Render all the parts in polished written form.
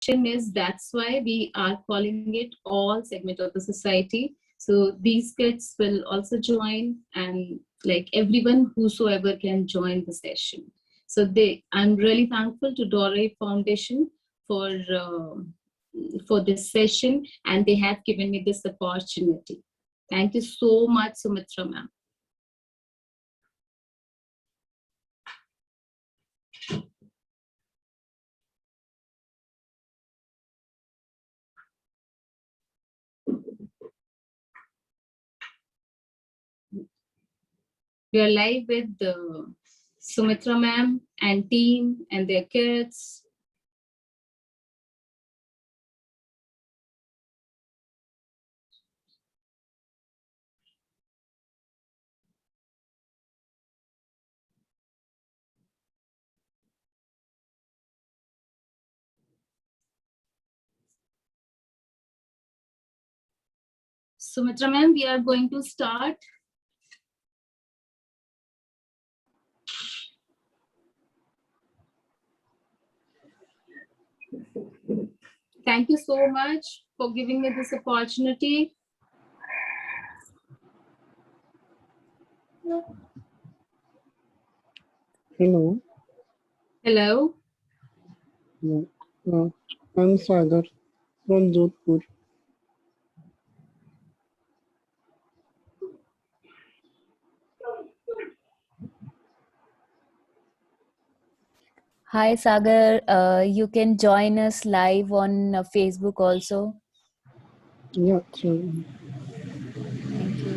is, that's why we are calling it all segment of the society. So these kids will also join, and like everyone whosoever can join the session. So I'm really thankful to Dore Foundation for this session, and they have given me this opportunity. Thank you so much, Sumitra ma'am. We are live with Sumitra ma'am and team and their kids. Sumitra ma'am, we are going to start. Thank you so much for giving me this opportunity. Hello. Hello. Yeah. I'm Sagar from Jodhpur. Hi Sagar, you can join us live on Facebook also. Yeah, sure. Thank you.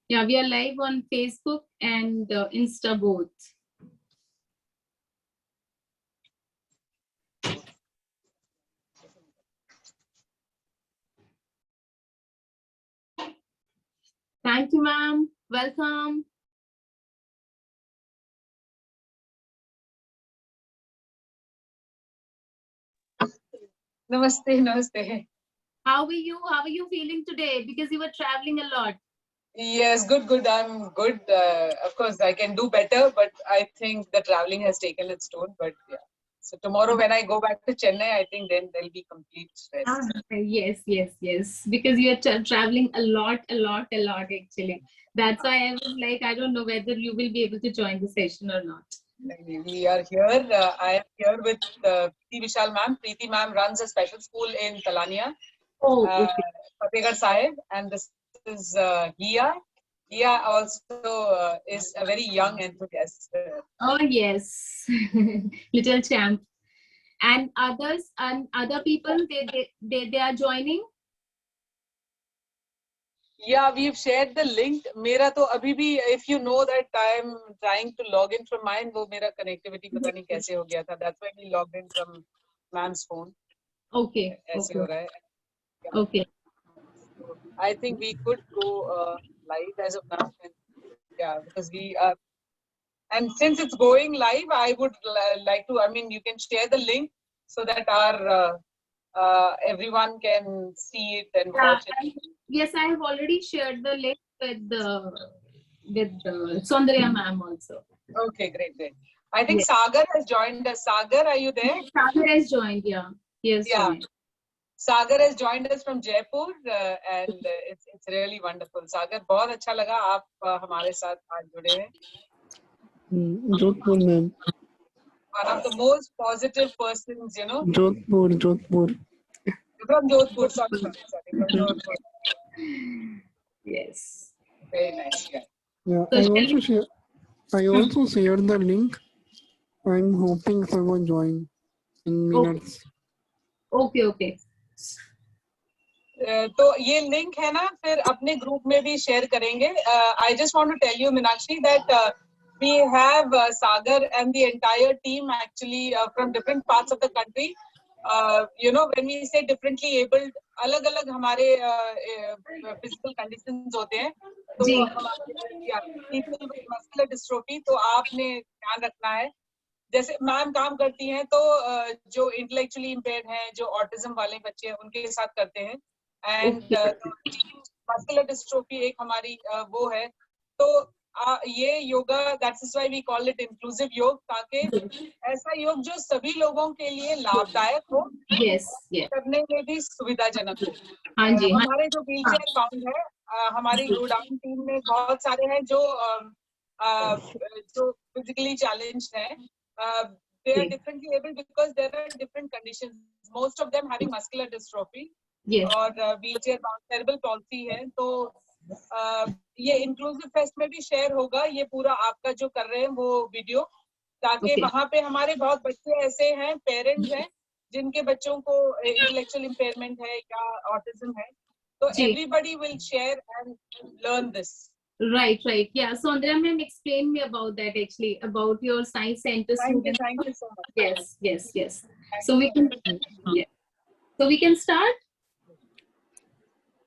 Yeah, we are live on Facebook and Insta both. Thank you, ma'am. Welcome. Namaste, namaste. How are you? How are you feeling today? Because you were traveling a lot. Yes, good. I'm good. Of course, I can do better, but I think the traveling has taken its toll. But yeah. So tomorrow when I go back to Chennai, I think then there'll be complete rest. Yes. Because you're traveling a lot actually. That's why I was like, I don't know whether you will be able to join the session or not. We are here. I am here with Preeti Vishal ma'am. Preeti ma'am runs a special school in Talania, Fatehgarh Sahib, and this is Gia. Gia also is a very young enthusiast. Oh yes, little champ. And others and other people, they are joining. Yeah, we've shared the link. मेरा तो अभी भी, if you know that I am trying to log in from mine, वो मेरा connectivity पता नहीं कैसे हो गया था. That's why we logged in from ma'am's phone. Okay. ऐसे हो रहा है. Yeah. Okay. So I think we could go live as of now. Yeah, because we are. And since it's going live, I would like to. I mean, you can share the link so that our everyone can see it and watch it. Yes, I have already shared the link with Soundarya ma'am also. Okay, great. I think Sagar has joined us. Sagar, are you there? Sagar has joined, yeah. Yes. Yeah. Joined. Sagar has joined us from Jaipur and it's really wonderful. Sagar, बहुत अच्छा लगा आप हमारे साथ आज जुड़े हैं. Jodhpur, ma'am. One of the most positive persons, you know. Jodhpur. From Jodhpur, sorry, from Jodhpur. Yes. Very nice. Yeah, So I also shared the link. I'm hoping someone join in minutes. Okay. तो ये link है ना, फिर अपने group में भी share करेंगे. I just want to tell you, Meenakshi, that we have Sagar and the entire team actually from different parts of the country. when we say differently abled, अलग अलग हमारे physical conditions होते हैं, तो जी। हमारे people with muscular dystrophy, तो आपने ध्यान रखना है, जैसे मैम काम करती हैं तो जो इंटेलेक्चुअली इम्पेयर्ड हैं, जो ऑटिज्म वाले बच्चे हैं, उनके साथ करते हैं, एंड मस्कुलर डिस्ट्रोफी एक हमारी वो है, तो ये yoga, that's why we call it inclusive yoga, ताकि ऐसा योग जो सभी लोगों के लिए लाभदायक हो, यस, करने में भी सुविधाजनक हो। हाँ जी, हाँ। हमारे जो व्हील चेयर बाउंड है, हमारी गुड़गांव टीम में बहुत सारे हैं जो फिजिकली चैलेंज्ड हैं, they are differently able because there are different conditions, most of them having muscular dystrophy, और wheelchair bound cerebral palsy है, तो ये इंक्लूसिव फेस्ट में भी शेयर होगा, ये पूरा आपका जो कर रहे हैं वो वीडियो, ताकि वहाँ पे हमारे बहुत बच्चे ऐसे हैं, पेरेंट्स हैं, जिनके बच्चों को इंटेलेक्चुअल इम्पेयरमेंट है या ऑटिज्म है, तो everybody will share and learn this. Right. Yeah. So Andrea ma'am, explain me about that actually, about your science center. Thank you so much. Yes. So we can, so we can start.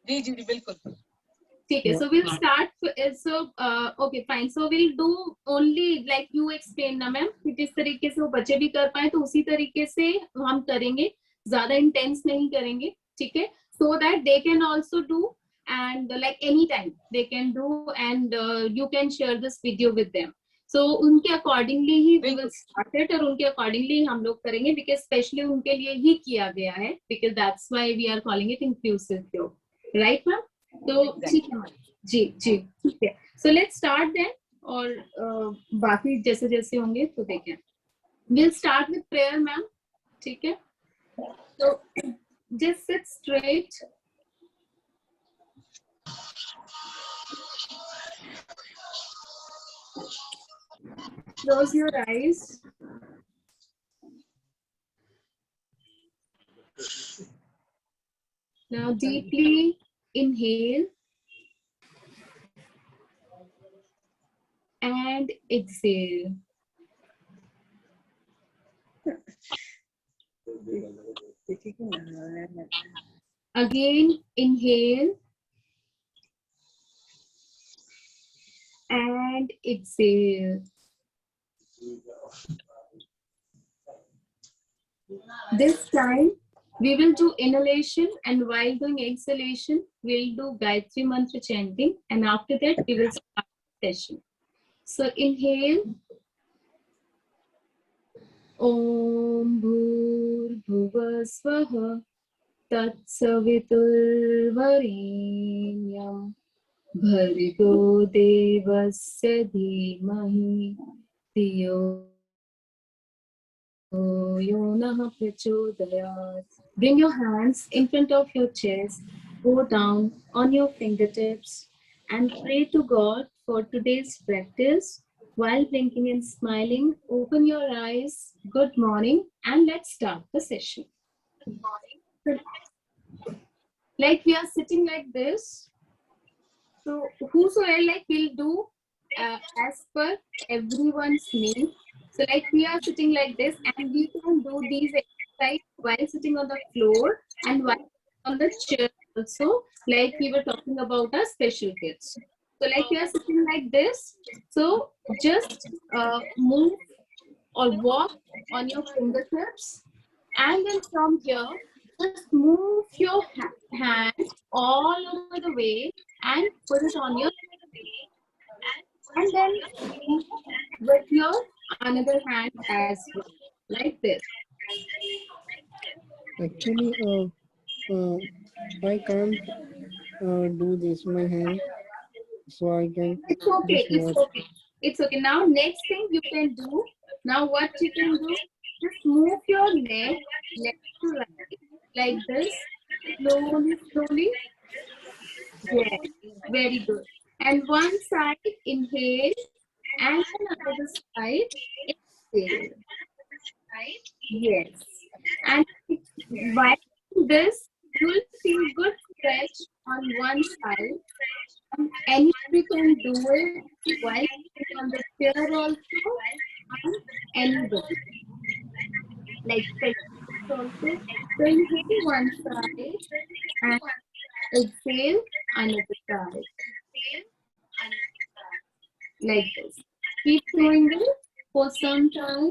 जी बिल्कुल। ठीक है, so we'll start. So okay, fine. So we'll do only like you explain ना ma'am, कि जिस तरीके से वो बच्चे भी कर पाए, तो उसी तरीके से हम करेंगे, ज्यादा इंटेंस नहीं करेंगे, ठीक है, so that they can also do, and like anytime they can do, and you can share this video with them. So उनके accordingly he we will start it, और उनके accordingly हम लोग करेंगे, because specially उनके लिए ही किया गया है, because that's why we are calling it inclusive yoga, right ma'am? तो ठीक है जी ठीक है, so let's start then, और बाकी जैसे जैसे होंगे तो देखें, we'll start with prayer ma'am, ठीक है, so just sit straight, close your eyes, now deeply inhale and exhale. Again, inhale and exhale. This time we will do inhalation, and while doing exhalation, we'll do Gayatri Mantra chanting, and after that we will start the session. So inhale. Om Bhurbhuvah Swaha Tatsaviturvarenyam Bhargo Devasya Dhimahi Dhiyo Yonah Prachodayat. Bring your hands in front of your chest, go down on your fingertips, and pray to God for today's practice. While blinking and smiling, open your eyes. Good morning, and let's start the session. Like we are sitting like this, so whosoever, like we'll do as per everyone's name. So like we are sitting like this, and we can do these exercises while sitting on the floor and while on the chair also, like we were talking about our special kids. So like we are sitting like this, so just move or walk on your fingertips, and then from here, just move your hand all over the way and put it on your, and then with your another hand as well, like this. Actually, I can't do this my hand, so I can. It's okay. It's okay. Now, next thing you can do. Now, what you can do? Just move your neck left to right, like this, slowly. Yes, very good. And one side inhale, and another side exhale. Yes. And while this, you will feel good stretch on one side. And you can do it while sitting on the chair also, and anywhere. Like also, So inhale one side and exhale another side, like this. Keep doing it for some time.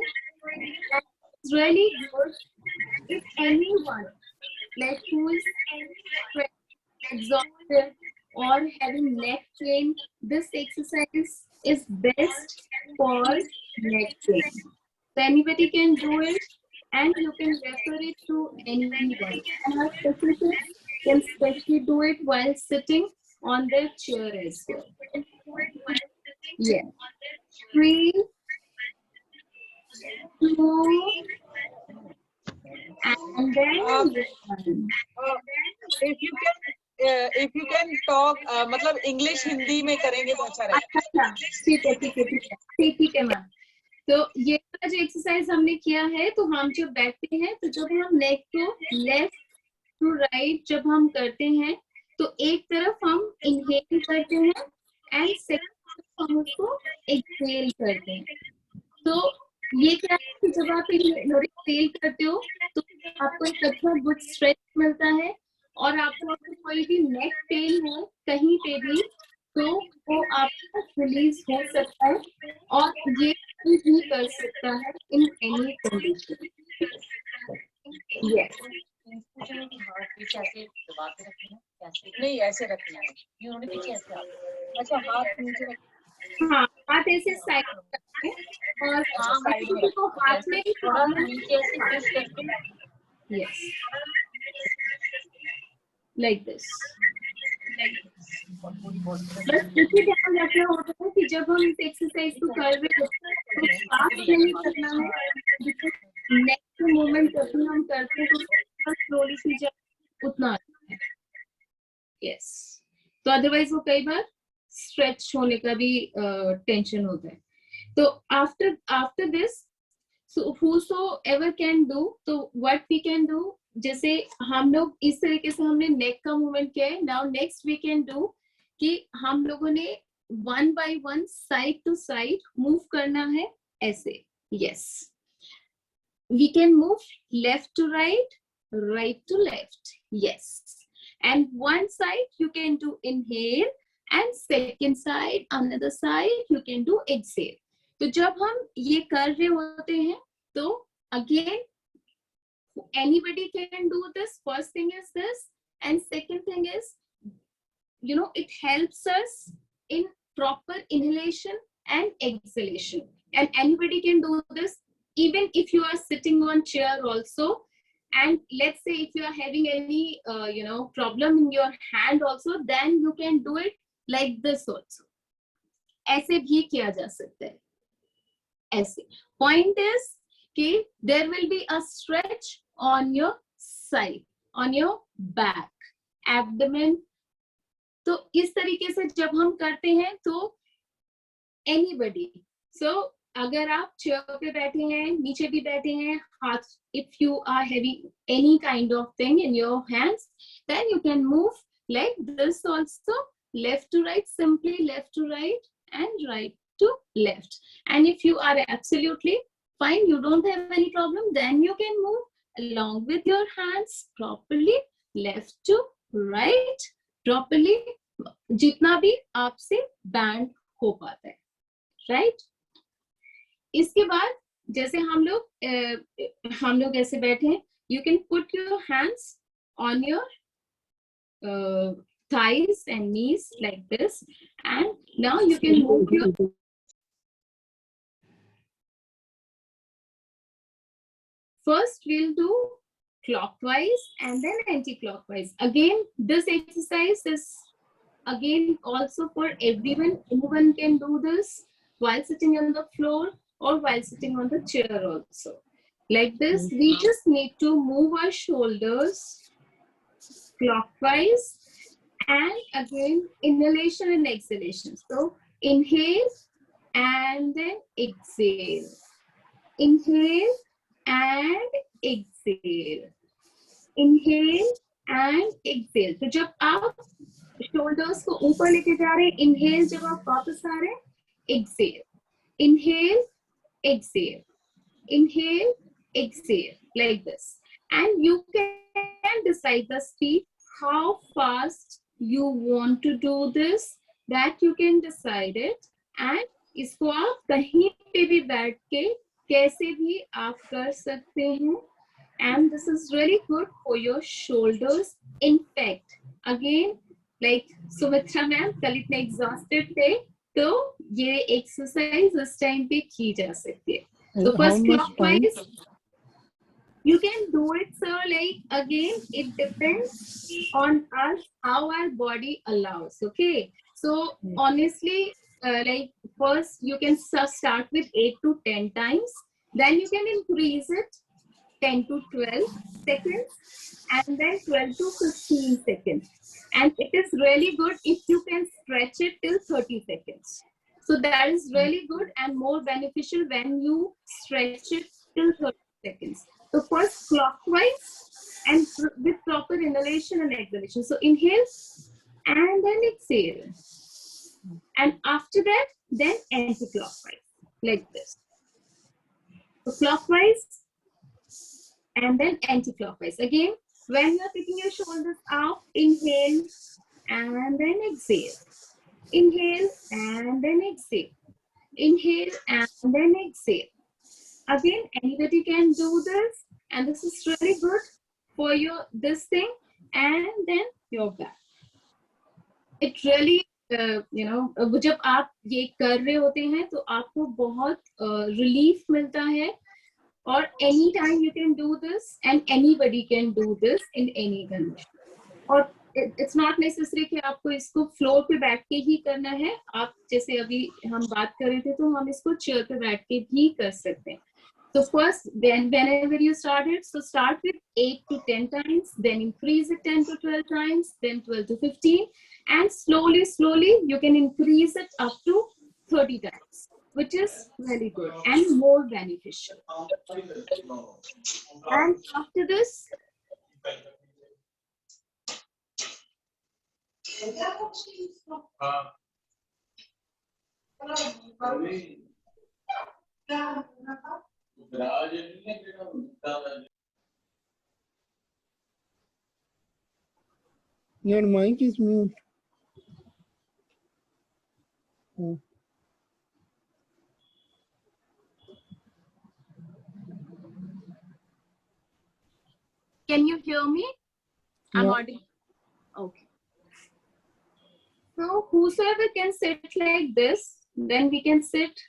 It's really good if anyone like who is stressed, exhausted, or having neck pain, this exercise is best for neck pain. So anybody can do it, and you can refer it to anyone. And our specialists can especially do it while sitting on their chair as well. Yeah. 3, 2, and then 1. if you can talk मतलब English Hindi में करेंगे तो अच्छा रहेगा. अच्छा, ठीक है ma'am. तो ये वाला जो एक्सरसाइज हमने किया है, तो हम जब बैठते हैं तो जब हम नेक को लेफ्ट टू राइट जब हम करते हैं तो एक तरफ हम इनहेल करते हैं एंड सेकंड हम उसको एक्सहेल करते हैं. तो ये क्या है कि जब आप एक्सहेल करते हो तो आपको एक अच्छा गुड स्ट्रेच मिलता है, और आपको अगर कोई भी नेक पेन है कहीं पे भी तो वो आपका रिलीज हो सकता है, और ये भी कर सकता है इन एनी कंडीशन. यस. नहीं ऐसे रखना है, ये होने पीछे ऐसे आप. अच्छा हाथ नीचे रखना. हाँ, हाथ ऐसे साइड करते हैं और किसी को हाथ में भी प्रॉब्लम नीचे ऐसे पुश करके. Yes, like this. बस इसी ध्यान रखना होता है कि जब हम इस एक्सरसाइज को कर रहे होते हैं तो फास्ट नहीं करना है. नेक्स्ट मूवमेंट जब भी हम करते हैं तो स्लोली सी जब उतना आता है. यस. तो अदरवाइज वो कई बार स्ट्रेच होने का भी टेंशन होता है. तो after this whosoever can do, तो what we can do, जैसे हम लोग इस तरीके से हमने नेक का मूवमेंट किया है. Now next we can do कि हम लोगों ने 1 by 1 side to side move करना है ऐसे. Yes. We can move left to right, right to left. Yes. And one side you can do inhale and second side another side you can do exhale. तो जब हम ये कर रहे होते हैं तो again anybody can do this. First thing is this, and second thing is, it helps us in proper inhalation and exhalation, and anybody can do this even if you are sitting on chair also. And let's say if you are having any problem in your hand also, then you can do it like this also. ऐसे भी किया जा सकता है. ऐसे. Point is कि there will be a stretch on your side, on your back, abdomen. तो इस तरीके से जब हम करते हैं तो anybody, so अगर आप चेयर पे बैठे हैं, नीचे भी बैठे हैं, हाथ, if you are having any kind of thing in your hands, then you can move like this also, left to right, simply left to right and right to left. And if you are absolutely fine, you don't have any problem, then you can move along with your hands properly, left to right, properly, जितना भी आपसे band हो पाता है. Right. इसके बाद जैसे हम लोग ऐसे बैठे हैं, you can put your hands on your thighs and knees like this, and now you can move your first we'll do clockwise and then anti-clockwise. Again, this exercise is again also for everyone. Anyone can do this while sitting on the floor or while sitting on the chair also. Like this, we just need to move our shoulders clockwise, and again inhalation and exhalation. So inhale and then exhale. Inhale and exhale. Inhale and exhale. तो जब आप shoulders को ऊपर लेके जा रहे हैं, inhale, जब आप वापस आ रहे हैं, exhale. Inhale, exhale. Inhale, exhale, like this. and you can decide the speed, how fast you want to do this, that you can decide it. And इसको आप कहीं पे भी बैठ के कैसे भी आप कर सकते हैं. And this is really good for your shoulders. In fact, again, like Sumitra ma'am, कल इतने exhausted थे, तो ये exercise इस time पे की जा सकती है. So How first much time? clockwise, you can do it, sir. Like again, it depends on us how our body allows. Okay, so honestly, like first you can start with 8 to 10 times, then you can increase it 10 to 12 seconds, and then 12 to 15 seconds. And it is really good if you can stretch it till 30 seconds. So that is really good and more beneficial when you stretch it till 30 seconds. So first clockwise and with proper inhalation and exhalation. So inhale and then exhale. And after that, then anti-clockwise, like this. So clockwise and then anti-clockwise. Again, when you are picking your shoulders up, inhale and then exhale. Inhale and then exhale. Inhale and then exhale. Again, anybody can do this, and this is really good for your this thing, and then your back. It really, जब आप ये कर रहे होते हैं तो आपको बहुत relief मिलता है. Or anytime you can do this, and anybody can do this in any condition. Or it's not necessary कि आपको इसको फ्लोर पे बैठ के ही करना है. आप जैसे अभी हम बात कर रहे थे तो हम इसको चेयर पे बैठ के भी कर सकते हैं. So first, whenever you start it, so start with 8 to 10 times, then increase it 10 to 12 times, then 12 to 15, and slowly you can increase it up to 30 times, which is very good and more beneficial. And after this, Your mic is mute. Oh. can you hear me? I'm Yeah. audible. Okay. So whosoever can sit like this, then we can sit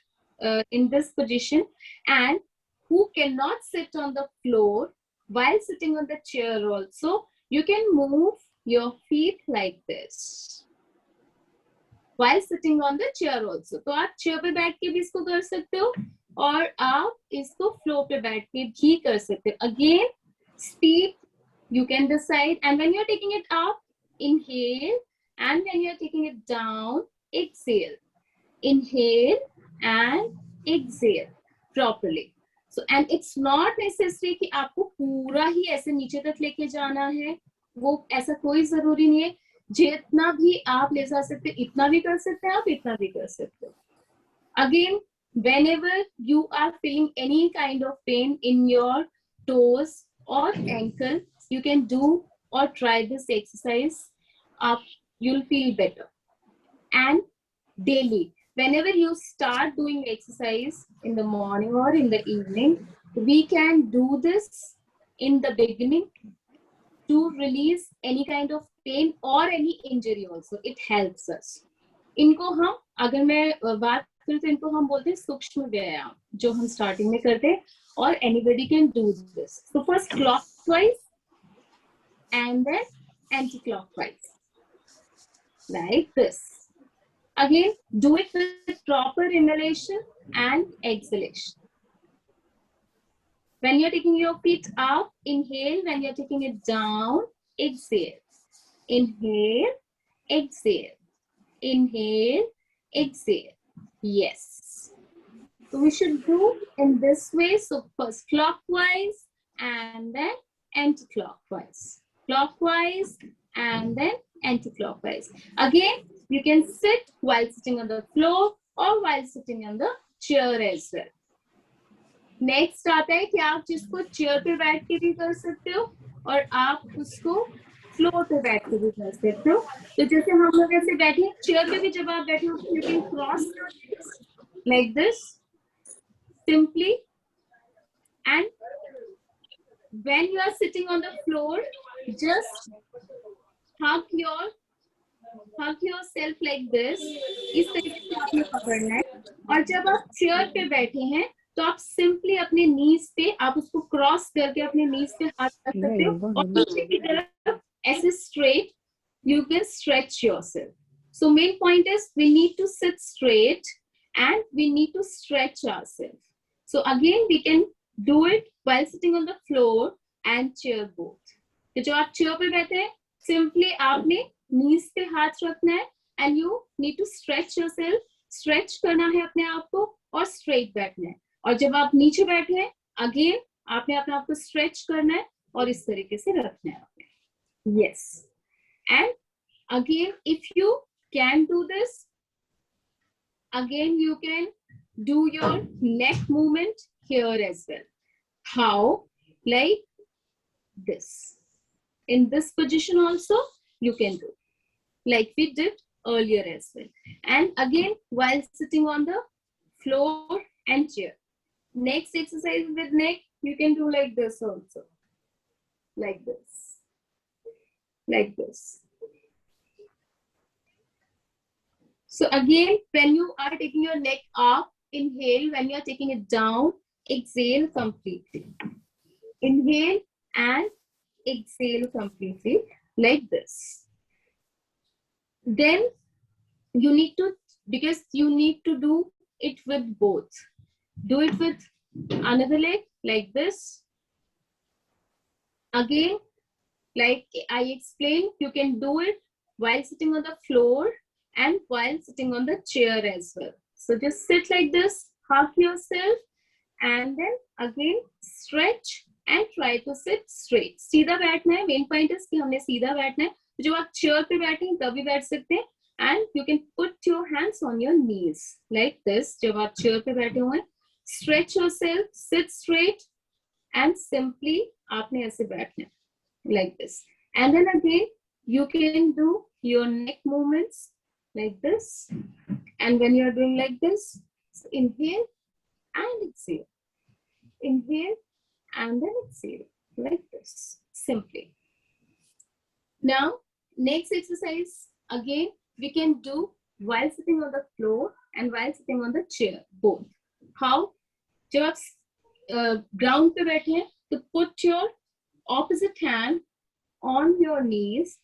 in this position. And who cannot sit on the floor while sitting on the chair also, you can move your feet like this while sitting on the chair also. तो आप chair पे बैठ के भी इसको कर सकते हो और आप इसको floor पे बैठ के भी कर सकते हो. Again, speed you can decide, and when you're taking it up, inhale, and when you're taking it down, exhale. Inhale and exhale properly. So, and it's not necessary कि आपको पूरा ही ऐसे नीचे तक लेके जाना है. वो ऐसा कोई जरूरी नहीं है. जितना भी आप ले जा सकते, इतना भी कर सकते हैं आप, इतना भी कर सकते हो. Again, whenever you are feeling any kind of pain in your toes or ankle, you can do or try this exercise. You'll feel better. And daily, whenever you start doing exercise in the morning or in the evening, we can do this in the beginning to release any kind of pain or any injury also. It helps us. इनको हम, अगर मैं बात करूँ तो इनको हम बोलते हैं सूक्ष्म व्यायाम, जो हम स्टार्टिंग में करते हैं. और anybody can do this. So first clockwise and then anti-clockwise, like this. Again, do it with proper inhalation and exhalation. When you're taking your feet up, inhale. When you're taking it down, exhale. Inhale, exhale. Inhale, exhale. Yes. So we should do in this way. So first clockwise and then anti-clockwise. Clockwise and then anti-clockwise. Again, you can sit while sitting on the floor or while sitting on the chair as well. Next आता है कि आप जिसको chair पे बैठ के भी कर सकते हो और आप उसको फ्लोर पे बैठ के भी कर सकते हो। तो जैसे हम लोग ऐसे बैठे, चेयर पे भी जब आप बैठे हो you can cross like this simply, and when you are sitting on the floor, just hug yourself like this. इस तरीके से आपने पकड़ना है। और जब आप चेयर पे बैठे हैं तो आप सिंपली अपने नीज पे आप उसको क्रॉस करके अपने नीज पे हाथ रख सकते हो और नीचे की तरफ ऐसे straight you can stretch yourself. So main point is we need to sit straight and we need to stretch ourselves. So again we can do it while sitting on the floor and chair both. तो जो आप chair पे बैठे हैं simply आपने नीज पे हाथ रखना है and you need to stretch yourself, stretch करना है अपने आप को और स्ट्रेट बैठना है। और जब आप नीचे बैठे हैं अगेन आपने अपने आप को स्ट्रेच करना है और इस तरीके से रखना है आपने। Yes, and again if you can do this, again you can do your neck movement here as well. How? Like this. In this position also you can do like we did earlier as well. And again while sitting on the floor and chair, next exercise with neck you can do like this also, like this, like this. So again when you are taking your neck up, inhale. When you are taking it down, exhale completely. Inhale and exhale completely like this. Then you need to, because you need to do it with both, do it with another leg like this. Again like I explained, you can do it while sitting on the floor and while sitting on the chair as well. So just sit like this, hug yourself, and then again stretch and try to sit straight. सीधा बैठना है, main point is कि हमने सीधा बैठना है। जब आप chair पे बैठे हैं तभी बैठ सकते हैं, and you can put your hands on your knees like this. जब आप chair पे बैठे हुए हैं, stretch yourself, sit straight, and simply आपने ऐसे बैठना है like this. And then again you can do your neck movements like this, and when you are doing like this, so inhale and exhale, inhale and then exhale like this simply. Now next exercise again we can do while sitting on the floor and while sitting on the chair both. How? जब आप ground पे बैठे हैं तो put your opposite hand on your knees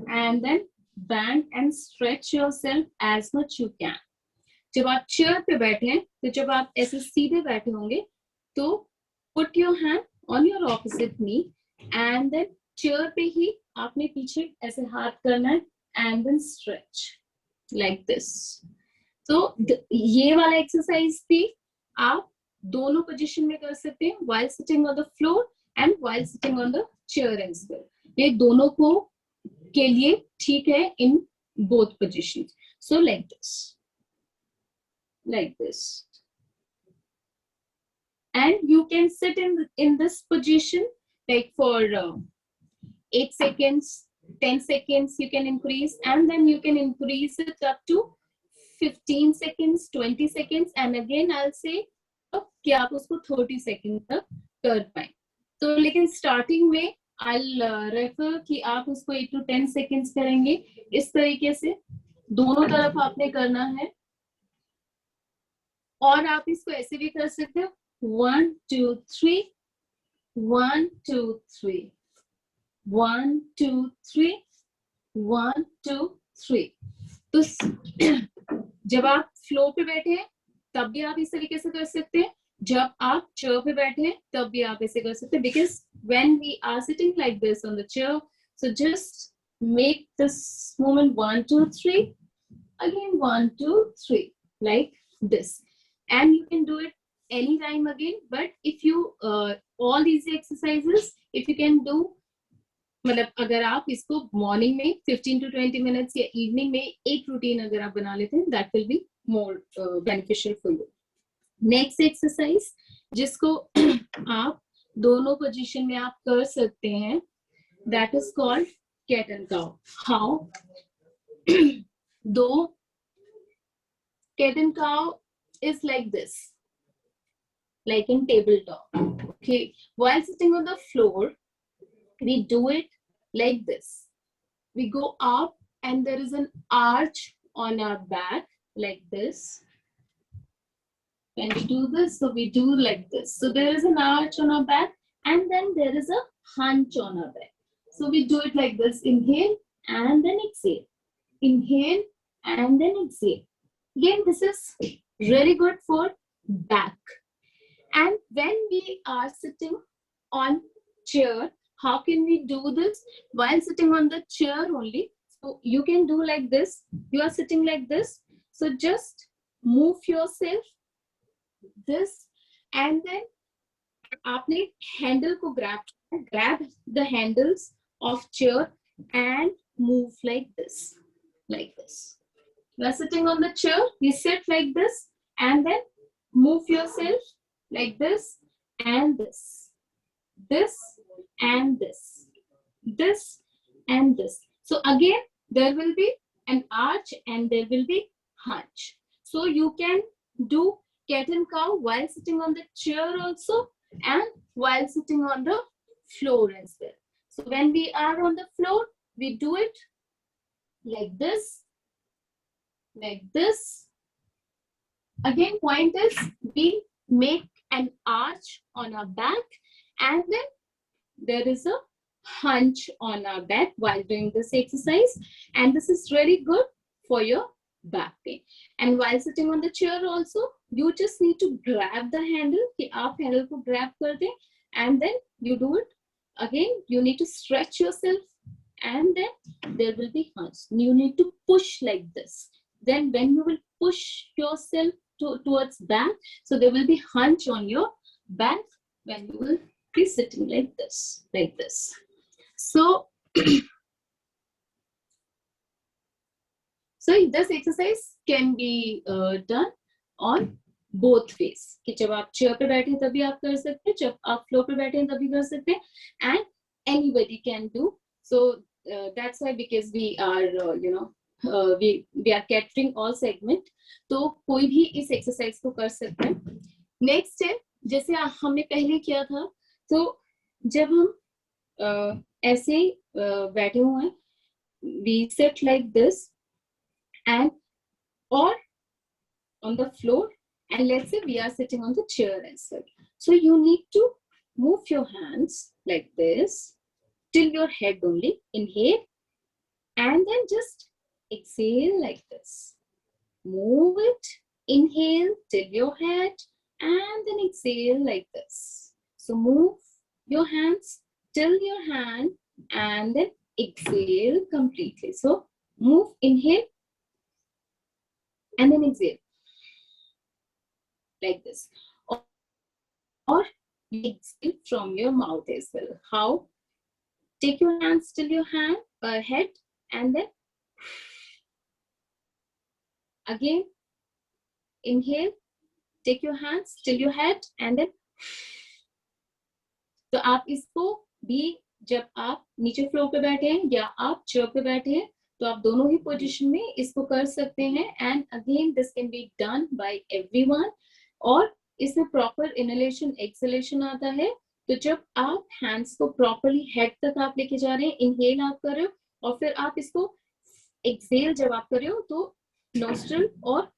and then bend and stretch yourself as much you can. जब आप chair पे बैठे हैं तो जब आप ऐसे सीधे बैठे होंगे तो put your hand on your opposite knee and then chair पे ही आपने पीछे ऐसे हाथ करना है and then stretch like this. तो ये वाला एक्सरसाइज भी आप दोनों पोजीशन में कर सकते हैं, while sitting on the floor and while sitting on the chair as well. ये दोनों को के लिए ठीक है in both positions. So like this, like this, and you can sit in this position like for 8 seconds, 10 seconds. You can increase, and then you can increase it up to 15 seconds, 20 seconds, and again I'll say कि आप उसको 30 second तक कर पाए। तो लेकिन starting में I'll refer कि आप उसको 8 to 10 सेकंड्स करेंगे। इस तरीके से दोनों तरफ आपने करना है, और आप इसको ऐसे भी कर सकते हो 1 2 3 1 2 3 1 2 3 1 2 3। तो जब आप फ्लो पे बैठे हैं तब भी आप इस तरीके से कर सकते हैं, जब आप चेयर पे बैठे हैं तब भी आप ऐसे कर सकते हैं, because when we are sitting like this on the chair, so just make this movement 1 2 3, again 1 2 3 like this, and you can do it anytime again. But if you all these exercises if you can do, मतलब अगर आप इसको morning में 15 to 20 minutes या evening में एक routine अगर आप बना लेते हैं, that will be more beneficial for you. Next exercise जिसको आप दोनों पोजीशन में आप कर सकते हैं, that is called cat and cow. How? Though cat and cow is like this, like in tabletop. Okay, while sitting on the floor, we do it like this. We go up and there is an arch on our back like this. When we do this, so we do like this. So there is an arch on our back and then there is a hunch on our back. So we do it like this. Inhale and then exhale. Inhale and then exhale. Again, this is really good for back. And when we are sitting on chair, how can we do this? While sitting on the chair only, so you can do like this. You are sitting like this. So just move yourself this and then आपने handle को grab the handles of chair and move like this. You are sitting on the chair, you sit like this and then move yourself like this and this and this and this. So again there will be an arch and there will be hunch. So you can do cat and cow while sitting on the chair also and while sitting on the floor as well. So when we are on the floor, we do it like this. Again, point is we make an arch on our back and then there is a hunch on our back while doing this exercise, and this is really good for your back pain. And while sitting on the chair also, you just need to grab the handle कि आप handle को grab कर दें and then you do it again. You need to stretch yourself and then there will be hunch. You need to push like this. Then when you will push yourself towards back, so there will be hunch on your back when you will be sitting like this. So so this exercise can be done on both ways. कि जब आप chair पे बैठे तभी आप कर सकते हैं, जब आप floor पे बैठे तभी कर सकते हैं, and anybody can do. So that's why, because we are we are catering all segment, तो कोई भी इस exercise को कर सकते हैं. Next है, जैसे हमने पहले किया था, तो जब हम ऐसे बैठे हुए हैं, we sit like this and or on the floor, and let's say we are sitting on the chair as well. So you need to move your hands like this till your head only. Inhale and then just exhale like this. Move it. Inhale till your head and then exhale like this. So move your hands till your hand and then exhale completely. So move, inhale and then exhale like this. Or exhale from your mouth as well. How? Take your hands till your head and then again inhale, take your hands till your head and then. तो आप इसको भी जब आप नीचे floor पे बैठे हैं या आप चेयर पे बैठे हैं, तो आप दोनों ही पोजीशन में इसको कर सकते हैं. And again this can be done by everyone. और इसमें प्रॉपर इनहेलेशन एक्सहेलेशन आता है. तो जब आप हैंड्स को प्रॉपरली हेड तक आप लेके जा रहे हैं, इनहेल आप कर रहे हो और फिर आप इसको एक्सहेल जब आप कर रहे हो तो नोस्ट्रल और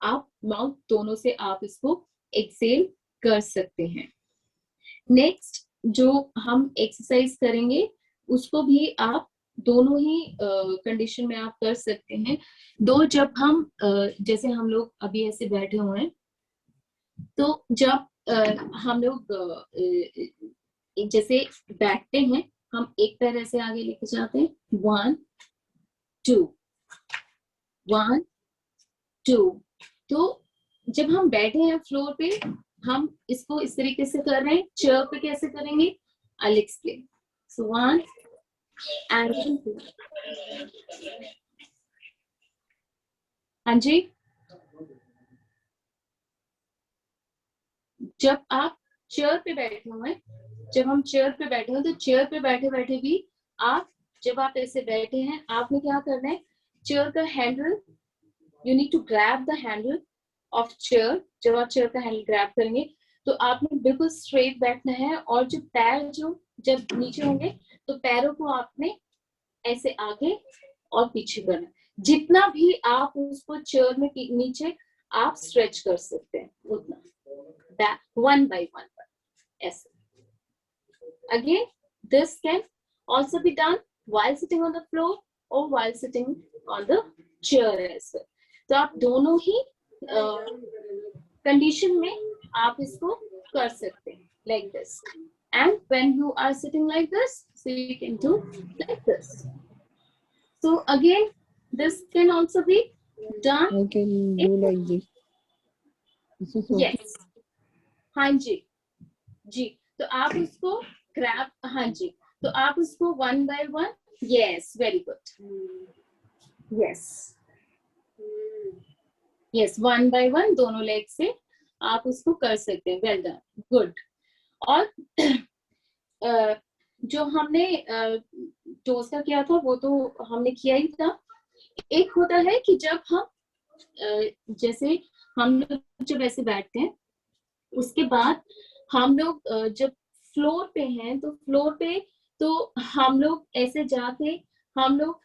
आप माउथ दोनों से आप इसको एक्सहेल कर सकते हैं. नेक्स्ट जो हम एक्सरसाइज करेंगे उसको भी आप दोनों ही कंडीशन में आप कर सकते हैं. दो जब हम जैसे हम लोग अभी ऐसे बैठे हुए हैं, तो जब हम लोग जैसे बैठते हैं, हम एक पैर ऐसे आगे लेके जाते हैं, 1 2. तो जब हम बैठे हैं फ्लोर पे, हम इसको इस तरीके से कर रहे हैं. चेयर पे कैसे करेंगे, I'll explain. So 1 and 2. हाँ जी, जब आप चेयर पे बैठे हुए हैं, जब हम चेयर पे बैठे हैं तो चेयर पे बैठे बैठे भी आप, जब आप ऐसे बैठे हैं, आपने क्या करना है, चेयर का handle, you need to grab the handle of chair. जब आप चेयर का हैंडल ग्रैब करेंगे तो आपने बिल्कुल स्ट्रेट बैठना है, और जो पैर जो जब नीचे होंगे तो पैरों को आपने ऐसे आगे और पीछे करना है। जितना भी आप उसको चेयर में नीचे आप स्ट्रेच कर सकते हैं उतना, that one by one ऐसे। Again, this can also be done while sitting on the floor or while sitting on the chair as well. तो आप दोनों ही कंडीशन में आप इसको कर सकते हैं, like this. And when you are sitting like this, so you can do like this. So again, this can also be done. I can do like this. This is okay. Yes. हाँ जी जी, तो आप उसको grab, हाँ जी, तो आप उसको one by one, yes, very good, yes yes, one by one दोनों लेग से आप उसको कर सकते हैं, वेल डन, गुड। और जो हमने टोस का किया था वो तो हमने किया ही था। एक होता है कि जब हम जैसे हम लोग जब ऐसे बैठते हैं, उसके बाद हम लोग जब फ्लोर पे हैं तो फ्लोर पे तो हम लोग ऐसे जाके हम लोग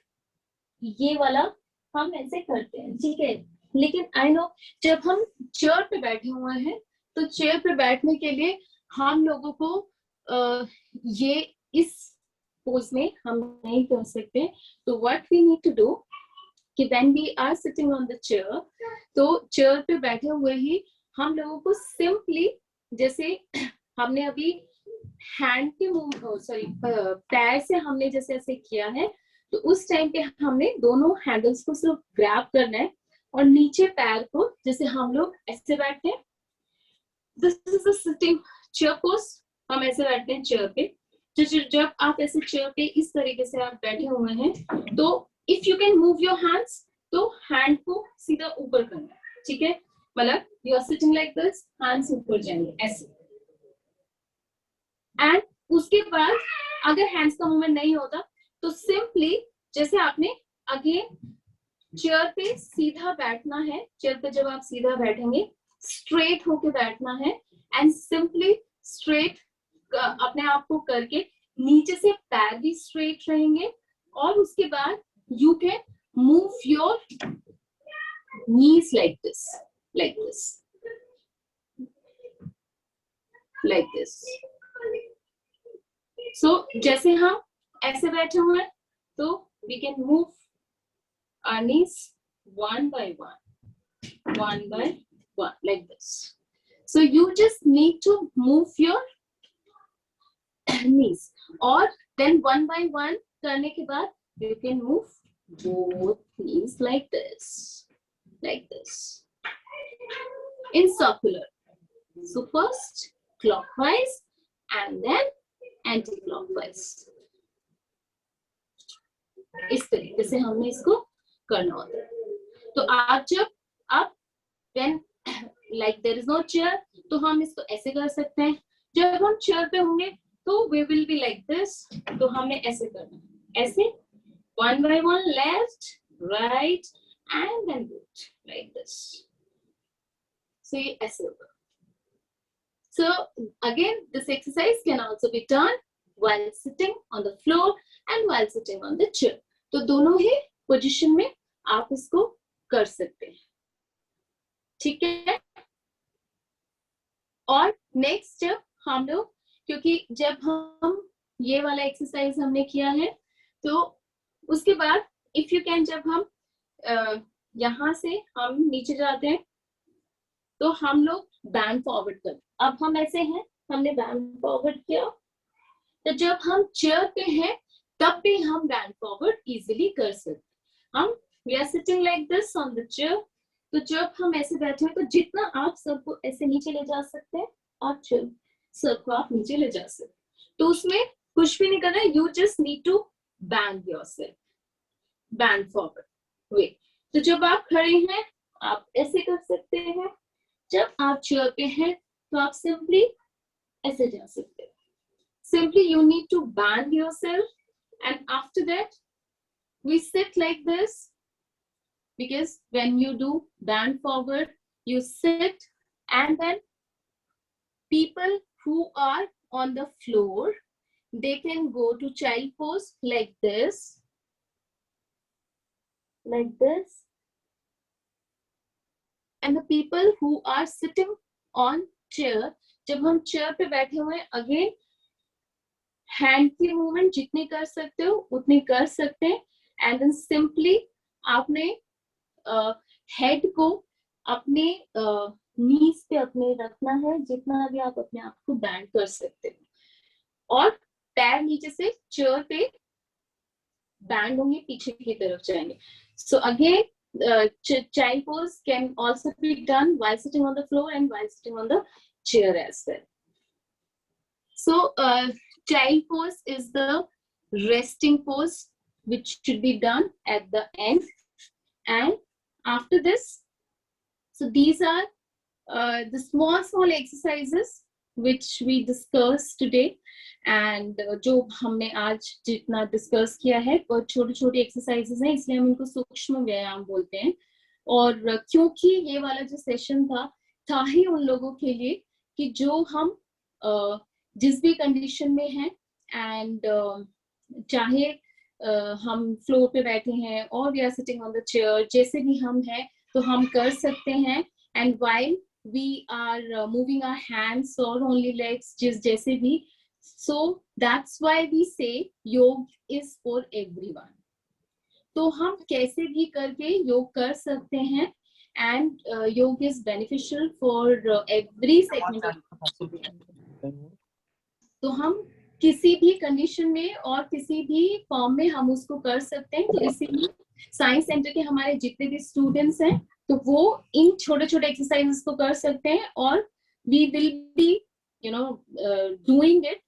ये वाला हम ऐसे करते हैं, ठीक है। लेकिन आई नो जब हम चेयर पे बैठे हुए हैं तो चेयर पे बैठने के लिए हम लोगों को ये इस पोज में हम नहीं कर सकते। तो what we need to do कि when we are sitting on the chair, तो चेयर पे बैठे हुए ही हम लोगों को सिंपली, जैसे हमने अभी हैंड के सॉरी पैर से हमने जैसे ऐसे किया है, तो उस टाइम पे हमने दोनों हैंडल्स को सिर्फ ग्रैब करना है और नीचे पैर को, जैसे हम लोग ऐसे बैठते हैं, this is a sitting chair pose, हम ऐसे बैठते हैं चेयर पे। जब आप ऐसे चेयर पे इस तरीके से आप बैठे हुए हैं, तो if you can move your hands, तो हैंड को सीधा ऊपर करना है, ठीक है। मतलब you are sitting like this, hands ऊपर जाएंगे ऐसे। एंड उसके बाद अगर हैंड्स का मूवमेंट नहीं होता तो सिंपली जैसे आपने अगेन चेयर पे सीधा बैठना है, चेयर पे जब आप सीधा बैठेंगे स्ट्रेट होके बैठना है, एंड सिंपली स्ट्रेट अपने आप को करके नीचे से पैर भी स्ट्रेट रहेंगे, और उसके बाद you can move your knees like this, like this, like this. So जैसे हम ऐसे बैठे हुए हैं तो we can move our knees one by one like this. So you just need to move your knees, और then one by one करने के बाद you can move both knees like this, like this, in circular. So first clockwise and then anti-clockwise. इस तरीके से हमने इसको करना होता है। तो आप जब आप when like there is no chair, तो हम इसको ऐसे कर सकते हैं। जब हम चेयर पे होंगे तो we will be like this, तो हमने ऐसे करना है, ऐसे one by one, left, right, and then good, like this. So ये ऐसे होगा। So again, this exercise can also be done while sitting on the floor and while sitting on the chair. तो दोनों ही पोजीशन में आप इसको कर सकते हैं, ठीक है। और नेक्स्ट जब हम लोग, क्योंकि जब हम ये वाला एक्सरसाइज हमने किया है, तो उसके बाद इफ यू कैन, जब हम यहाँ से हम नीचे जाते हैं तो हम लोग बैंड फॉरवर्ड करते। अब हम ऐसे हैं, हमने बैंड फॉरवर्ड किया, तो जब हम चेयर पे हैं तब भी हम बैंड फॉरवर्ड इजीली कर सकते। हम we are sitting like this on the chair, तो जब हम ऐसे बैठे हैं तो जितना आप सबको ऐसे नीचे ले जा सकते हैं, आप सबको आप नीचे ले जा सकते हैं। तो उसमें कुछ भी नहीं करना है, you just need to bend yourself, bend forward way. तो जब आप खड़े हैं आप ऐसे कर सकते हैं, जब आप चेयर पे हैं तो आप सिंपली ऐसे जा सकते हैं. Simply you need to bend yourself, and after that we sit like this, because when you do bend forward, you sit, and then people who are on the floor, they can go to child pose like this, and the people who are sitting on chair, जब हम chair पे बैठे हुए हैं, again hand की movement जितनी कर सकते हो उतनी कर सकते हैं, and then simply आपने head को अपने knees पे अपने रखना है, जितना भी आप अपने आप को bend कर सकते हो, और पैर नीचे से chair पे bend होंगे, पीछे की तरफ जाएंगे. So again, child pose can also be done while sitting on the floor and while sitting on the chair as well. So child pose is the resting pose which should be done at the end, and after this, so these are the small exercises which we discussed today, and जो हमने आज जितना discuss किया है वो छोटे exercises हैं, इसलिए हम इनको सूक्ष्म व्यायाम बोलते हैं. और क्योंकि ये वाला जो सेशन था ही उन लोगों के लिए कि जो हम जिस भी कंडीशन में हैं, एंड चाहे हम फ्लोर पे बैठे हैं और we are sitting on the chair, जैसे भी हम हैं तो हम कर सकते हैं. And while we are moving our hands or only legs, just जैसे भी. So that's why we say योग is for everyone. तो हम कैसे भी करके योग कर सकते हैं, and योग is beneficial for every segment. तो हम किसी भी कंडीशन में और किसी भी फॉर्म में हम उसको कर सकते हैं. तो इसीलिए साइंस सेंटर के हमारे जितने भी स्टूडेंट्स हैं तो वो इन छोटे एक्सरसाइजेस को कर सकते हैं, और we will be doing it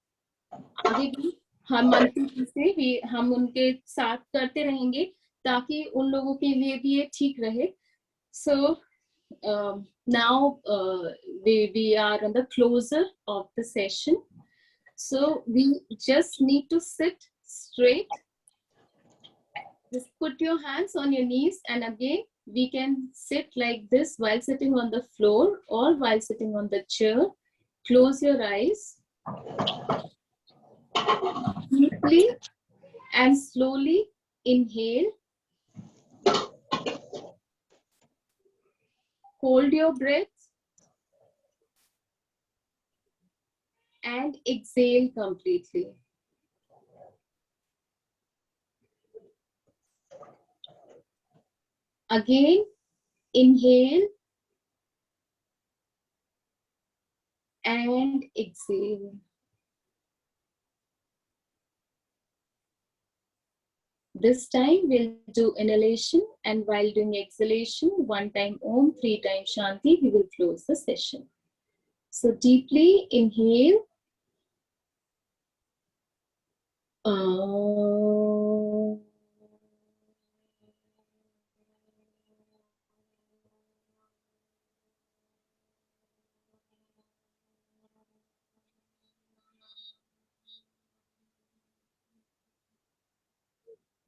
आगे भी. हम मंथली से हम उनके साथ करते रहेंगे ताकि उन लोगों के लिए भी ये ठीक रहे. So now we are on the closer of the session. So we just need to sit straight. Just put your hands on your knees, and again we can sit like this while sitting on the floor or while sitting on the chair. Close your eyes deeply and slowly inhale. Hold your breath and exhale completely. Again, inhale and exhale. This time we'll do inhalation, and while doing exhalation, 1 time Om, 3 times Shanti, we will close the session. So deeply inhale.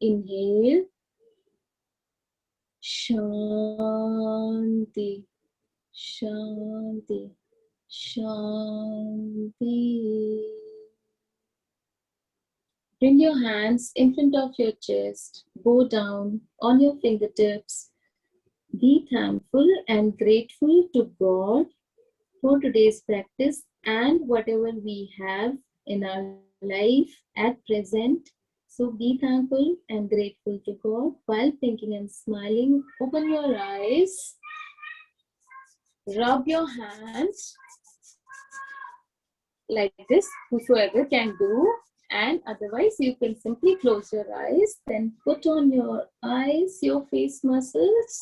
Inhale. Shanti, Shanti, Shanti. Bring your hands in front of your chest, bow down on your fingertips. Be thankful and grateful to God for today's practice and whatever we have in our life at present. So be thankful and grateful to God while thinking and smiling. Open your eyes. Rub your hands like this, whosoever can do. And otherwise, you can simply close your eyes. Then put on your eyes, your face muscles,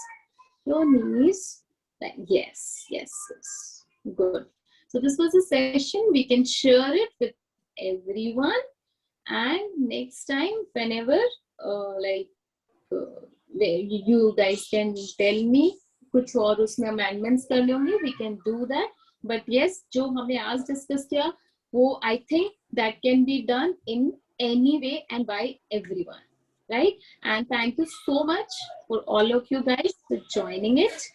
your knees. Like, yes. Good. So this was a session. We can share it with everyone. And next time, whenever you guys can tell me कुछ और उसमें amendments करने होंगे, we can do that. But yes जो हमने आज discuss किया वो I think that can be done in any way and bye everyone, right? And thank you so much for all of you guys for joining it.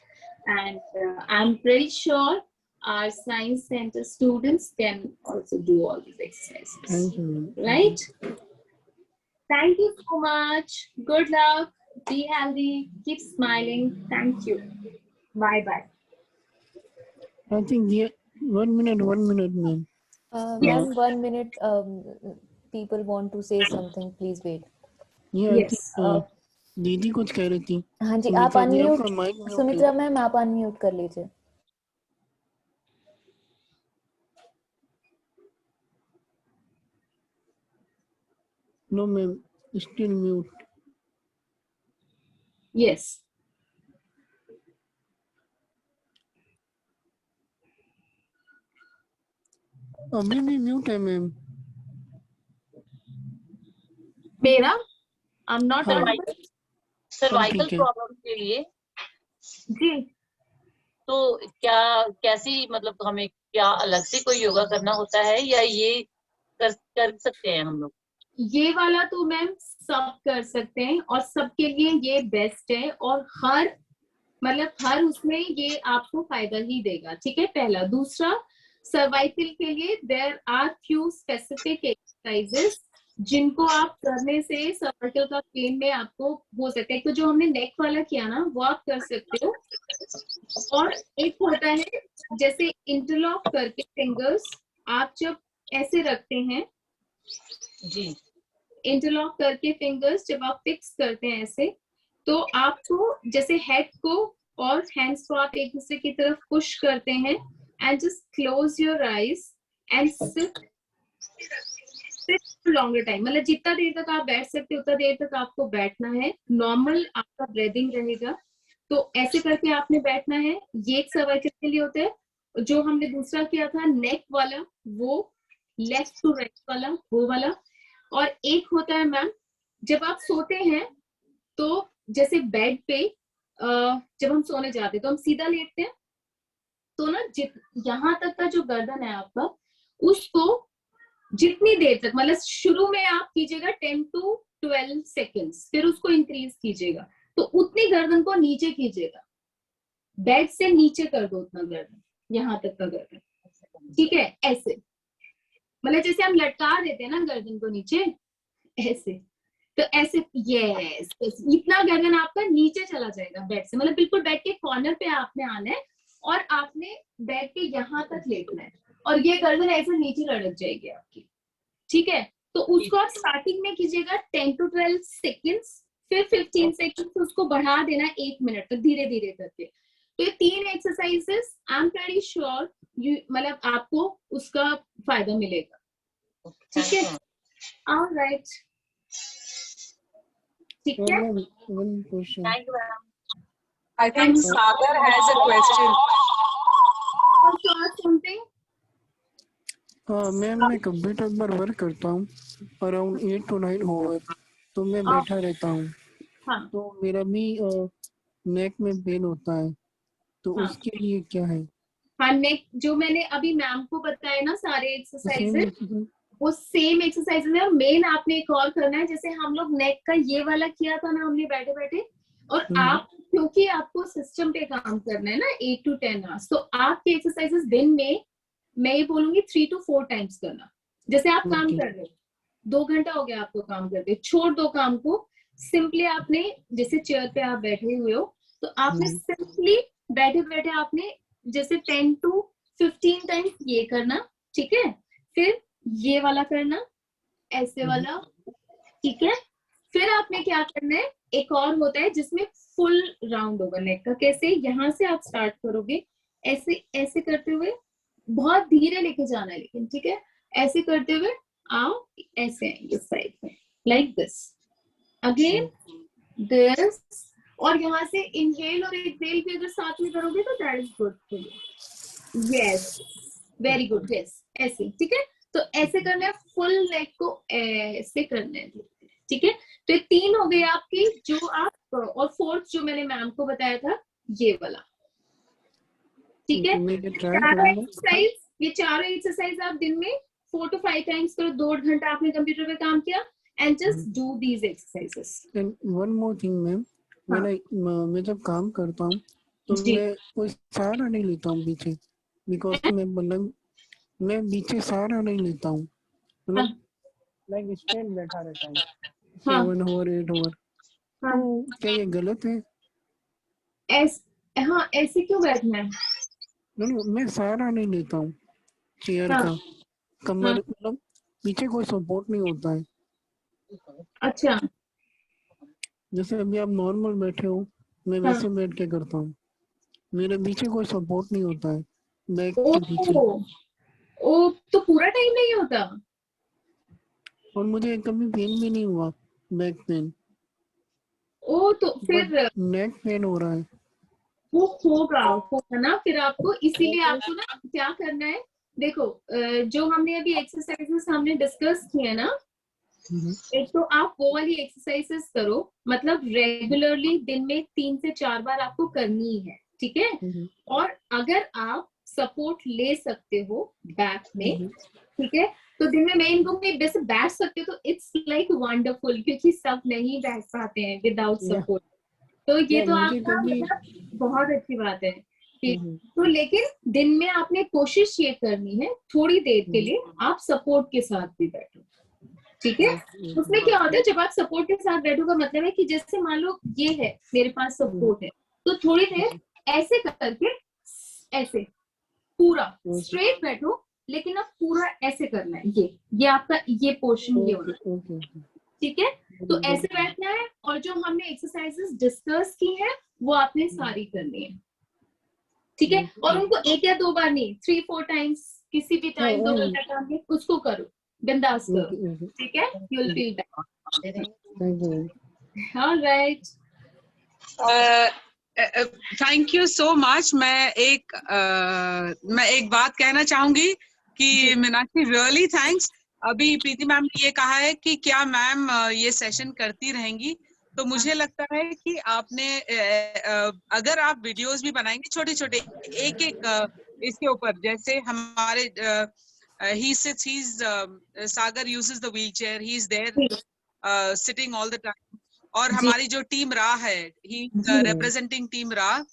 And I'm pretty sure our science center students can also do all these exercises, Thank you. right? Thank you so much. Good luck. Be healthy. Keep smiling. Thank you. Bye bye. I think yeah, 1 minute, ma'am. Ma'am, 1 minute. People want to say something. Please wait. Yeah, I Yes. think दीदी कुछ कह रही थी। हाँ जी, सुमित्रा आप जी, unmute, आपका mic mute Sumitra है। Ma'am आप अनम्यूट कर लीजिए। No ma'am, still mute. Yes. अभी भी mute है मैम। मेरा I'm not हाँ। audible. सर्वाइकल ठीक है। प्रॉब्लम के लिए जी तो क्या कैसी मतलब हमें क्या अलग से कोई योगा करना होता है या ये कर सकते हैं हम लोग? ये वाला तो मैम सब कर सकते हैं और सबके लिए ये बेस्ट है और हर उसमें ये आपको फायदा ही देगा, ठीक है। पहला। दूसरा, सर्वाइकल के लिए there are few specific exercises जिनको आप करने से सर्वाइकल का पेन में आपको हो सकता है। तो जो हमने नेक वाला किया ना वो आप कर सकते हो। और एक होता है जैसे इंटरलॉक करके फिंगर्स आप जब ऐसे रखते हैं, जी इंटरलॉक करके फिंगर्स जब आप फिक्स करते हैं ऐसे, तो आपको जैसे हेड को और हैंड्स को आप एक दूसरे की तरफ पुश करते हैं and just close your eyes and sit longer time. मतलब जितना देर तक आप बैठ सकते हो उतना देर तक आपको बैठना है। नॉर्मल आपका ब्रीदिंग रहेगा, तो ऐसे करके आपने बैठना है। ये एक सर्वाइकल के लिए होता है। जो हमने दूसरा किया था नेक वाला, वो लेफ्ट टू राइट वाला, वो वाला। और एक होता है मैम जब आप सोते हैं तो जैसे बेड पे जब हम सोने जाते हैं तो हम सीधा लेटते हैं, तो ना यहाँ तक का जो गर्दन है आपका, उसको जितनी देर तक, मतलब शुरू में आप कीजिएगा 10 to 12 सेकेंड्स, फिर उसको इंक्रीज कीजिएगा, तो उतनी गर्दन को नीचे कीजिएगा। बेड से नीचे कर दो उतना गर्दन, यहाँ तक का गर्दन, ठीक है। ऐसे मतलब जैसे हम लटका देते हैं ना गर्दन को नीचे, ऐसे। तो ऐसे यस, इतना गर्दन आपका नीचे चला जाएगा बेड से। मतलब बिल्कुल बेड के कॉर्नर पे आपने आना है और आपने बेड के यहाँ तक लेटना है और ये गर्दन ऐसे नीचे लटक जाएगी आपकी, ठीक है। तो उसको आप स्टार्टिंग में कीजिएगा 10 to 12 सेकेंड्स, फिर 15 सेकेंड्स उसको बढ़ा देना 1 मिनट तक, धीरे धीरे करके। तो ये 3 exercises I am pretty sure मतलब आपको उसका फायदा मिलेगा, ठीक है। ऑलराइट, ठीक है। One question. Thank you ma'am. I think Sagar has a question. Something हाँ मैम, मैं कंप्यूटर पर वर्क करता हूँ अराउंड 8 to 9 आवर, तो मैं बैठा रहता हूँ। हाँ तो मेरा भी नेक में पेन होता है, तो हाँ। उसके लिए क्या है? हाँ, नेक जो मैंने अभी मैम को बताया ना सारे एक्सरसाइजेस, सेम वो सेम एक्सरसाइजेस है। मेन आपने एक और करना है, जैसे हम लोग नेक का ये वाला किया था ना हमने बैठे बैठे, और आप क्योंकि आपको सिस्टम पे काम करना है ना 8 to 10 आवर्स, तो आपके एक्सरसाइजेस दिन में मैं ये बोलूंगी 3 to 4 टाइम्स करना। जैसे आप काम Okay. कर रहे हो, 2 घंटा हो गया आपको काम करते, छोड़ दो काम को। सिंपली आपने जैसे चेयर पे आप बैठे हुए हो, तो आपने सिंपली बैठे बैठे आपने जैसे 10 to 15 टाइम्स ये करना, ठीक है। फिर ये वाला करना, ऐसे वाला, ठीक है। फिर आपने क्या करना है, एक और होता है जिसमें फुल राउंड होगा नेक का। कैसे? यहाँ से आप स्टार्ट करोगे, ऐसे ऐसे करते हुए, बहुत धीरे लेके जाना है लेकिन, ठीक है। ऐसे करते हुए आप ऐसे आएंगे साइड में, लाइक दिस, अगेन दिस, और यहाँ से इनहेल और एक्सहेल भी अगर साथ में करोगे तो that is good for you. Yes, very good, yes, ऐसे, ठीक है। तो ऐसे करना है, फुल नेक को ऐसे करना है, ठीक है। तो ये 3 हो गए आपकी जो आप, और 4th जो मैंने मैम को बताया था ये वाला, ठीक है। मैं ट्राई चारों करूंगा। एक्सरसाइज, ये चारों एक्सरसाइज आप दिन में 4 to 5 टाइम्स करो। 2 घंटा आपने कंप्यूटर पे काम किया and just do these exercises. And one more thing ma'am, मैं जब काम करता हूँ तो जी। मैं कोई सहारा नहीं लेता हूँ पीछे, बिकॉज मैं पीछे सहारा नहीं लेता हूँ, मतलब लाइक स्ट्रेट बैठा रहता हूँ हाँ 7 ओवर 8 ओवर। हाँ तो क्या ये गलत है? ऐस हाँ, ऐसे क्यों बैठना है? नो, मैं सहारा नहीं लेता हूँ चेयर हाँ का, हाँ। कमर मतलब पीछे कोई सपोर्ट नहीं होता है। अच्छा। जैसे अभी आप नॉर्मल बैठे हो, मैं हाँ। वैसे बैठ के करता हूँ, मेरे पीछे कोई सपोर्ट नहीं होता है बैक ओ के पीछे। ओ, तो पूरा टाइम नहीं होता? और मुझे कभी पेन भी नहीं हुआ, बैक पेन, ओ तो बट फिर नेक पेन हो रहा है। वो होगा ना फिर आपको। इसीलिए आपको ना क्या करना है, देखो जो हमने अभी एक्सरसाइजेस हमने डिस्कस किए ना, एक तो आप वो वाली एक्सरसाइजेस करो, मतलब रेगुलरली दिन में 3 से 4 बार आपको करनी है, ठीक है। और अगर आप सपोर्ट ले सकते हो बैक में, ठीक है, तो दिन में मैं इनको वैसे बैठ सकते हो तो इट्स लाइक वंडरफुल, क्योंकि सब नहीं बैठ पाते हैं विदाउट सपोर्ट। तो ये तो मुझे आपका कभी मतलब बहुत अच्छी बात है, ठीक। तो लेकिन दिन में आपने कोशिश ये करनी है थोड़ी देर के लिए आप सपोर्ट के साथ भी बैठो, ठीक है। उसमें क्या होता है, जब आप सपोर्ट के साथ बैठो का मतलब है कि जैसे मान लो ये है मेरे पास सपोर्ट है, तो थोड़ी देर ऐसे करके, ऐसे पूरा स्ट्रेट बैठो, लेकिन अब पूरा ऐसे करना है, ये आपका ये पोर्शन ये होना, ठीक है। तो ऐसे बैठना है, और जो हमने एक्सरसाइजेस डिस्कस की है वो आपने सारी करनी है, ठीक है। और उनको 1 या 2 बार नहीं, 3-4 टाइम्स, किसी भी टाइम 2 घंटा काम के उसको करो, बिंदास करो, ठीक है। You will feel better. Alright. Thank you so much. मैं एक बात कहना चाहूंगी कि मीनाक्षी रियली थैंक्स। अभी प्रीति मैम ने ये कहा है कि क्या मैम ये सेशन करती रहेंगी, तो मुझे लगता है कि आपने अगर आप वीडियोस भी बनाएंगे छोटे छोटे एक एक इसके ऊपर, जैसे हमारे Sagar uses the wheel chair, he is there sitting all the time. और हमारी जो टीम रा है, ही रिप्रेजेंटिंग टीम रा,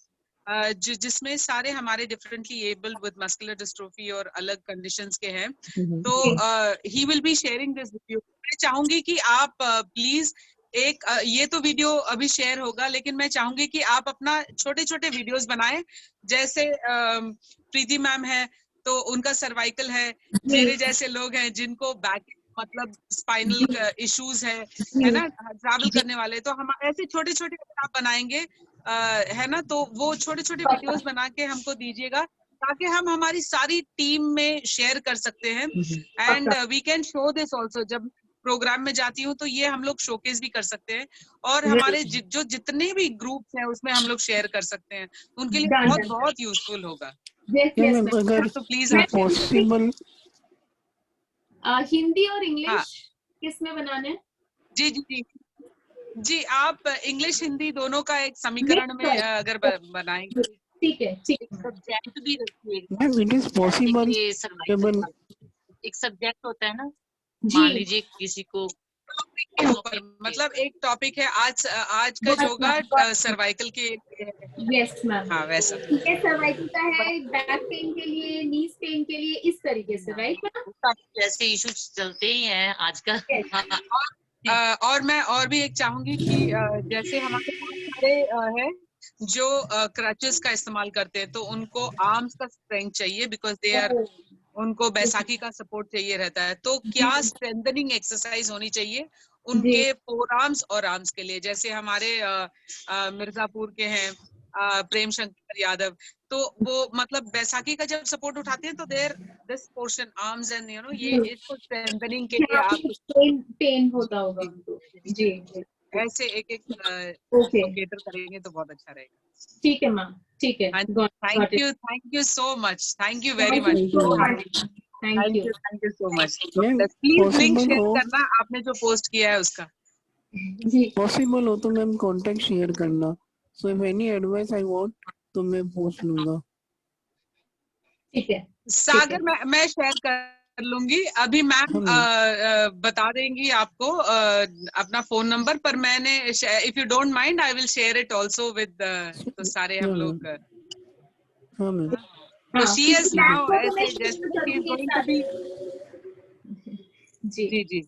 जिसमें सारे हमारे differently abled with muscular dystrophy और अलग कंडीशंस के हैं, तो he will be sharing this video. मैं चाहूंगी कि आप प्लीज ये तो वीडियो अभी शेयर होगा, लेकिन मैं चाहूंगी कि आप अपना छोटे छोटे वीडियोस बनाएं। जैसे प्रीति मैम है तो उनका सर्वाइकल है, मेरे जैसे लोग हैं जिनको बैक मतलब स्पाइनल इश्यूज है ना, ट्रैवल करने वाले, तो हम ऐसे छोटे छोटे आप बनाएंगे है ना, तो वो छोटे छोटे वीडियोस बना के हमको दीजिएगा, ताकि हम हमारी सारी टीम में शेयर कर सकते हैं। And we can show this also, जब प्रोग्राम में जाती हूँ तो ये हम लोग शोकेस भी कर सकते हैं, और हमारे जो जितने भी ग्रुप्स हैं उसमें हम लोग शेयर कर सकते हैं, उनके लिए बहुत बहुत यूजफुल होगा। अगर तो प्लीज पॉसिबल हिंदी और इंग्लिश किस में बनाना है? जी जी जी जी, आप इंग्लिश हिंदी दोनों का एक समीकरण में अगर बनाएंगे, ठीक है, ठीक एक सब्जेक्ट भी रखिएगा, मैम, इट इज पॉसिबल ये सर्वाइकल एक सब्जेक्ट होता है ना, जी। मान लीजिए किसी को के ऊपर, मतलब एक टॉपिक है आज का योगा सर्वाइकल के। Yes ma'am. हाँ वैसा। ये सर्वाइकल का है, बैक पेन के लिए, नीज पेन के लिए, इस तरीके से, राइट मैम? जैसे इश्यूज चलते ही हैं आजकल। और मैं और भी एक चाहूंगी कि जैसे हमारे बहुत सारे हैं जो क्रचेस का इस्तेमाल करते हैं, तो उनको आर्म्स का स्ट्रेंथ चाहिए, बिकॉज दे आर, उनको बैसाखी का सपोर्ट चाहिए रहता है, तो क्या स्ट्रेंथनिंग एक्सरसाइज होनी चाहिए उनके फोर आर्म्स और आर्म्स के लिए। जैसे हमारे मिर्जापुर के हैं प्रेम शंकर यादव, तो वो मतलब बैसाखी का जब सपोर्ट उठाते हैं तो there this portion arms and you know, ये इसको स्ट्रेंथनिंग के लिए आप पेन होता होगा उनको। जी ऐसे एक एक ओके, केटर करेंगे तो बहुत अच्छा रहेगा। ठीक है मैम, ठीक है। Thank you so much, thank you very much, thank you. Thank you so much. Ma'am, please link possible share हो करना आपने जो पोस्ट किया है उसका। जी पॉसिबल हो तो मैम कांटेक्ट शेयर करना, so if any advice I want तो मैं पूछ लूंगा। ठीक है। सागर मैं शेयर कर लूंगी अभी मैम बता देंगी आपको अपना फोन नंबर पर मैंने if you don't mind I will share it also with तो सारे हम लोग हाँ मैम तो शी क्योंकि इज मैं नाउ आपको ऐसे information जैसे शेयर शी इज करूंगी गोइंग टू बी जी जी जी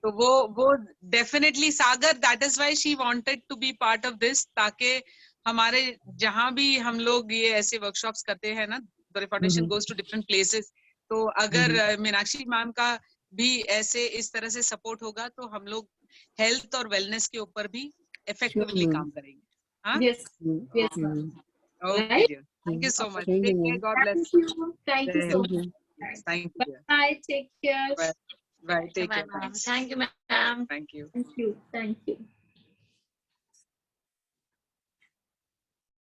तो वो definitely Sagar that is why she wanted to be part of this ताकि हमारे जहां भी हम लोग ये ऐसे वर्कशॉप्स करते हैं ना the foundation goes to different places तो अगर मीनाक्षी मैम का भी ऐसे इस तरह से सपोर्ट होगा तो हम लोग हेल्थ और वेलनेस के ऊपर भी इफेक्टिवली काम करेंगे हाँ yes yes okay right dear thank you so much Thank you, take care ma'am. God bless thank you so much thank you bye take care bye take bye care ma'am, thank you ma'am. Thank you thank you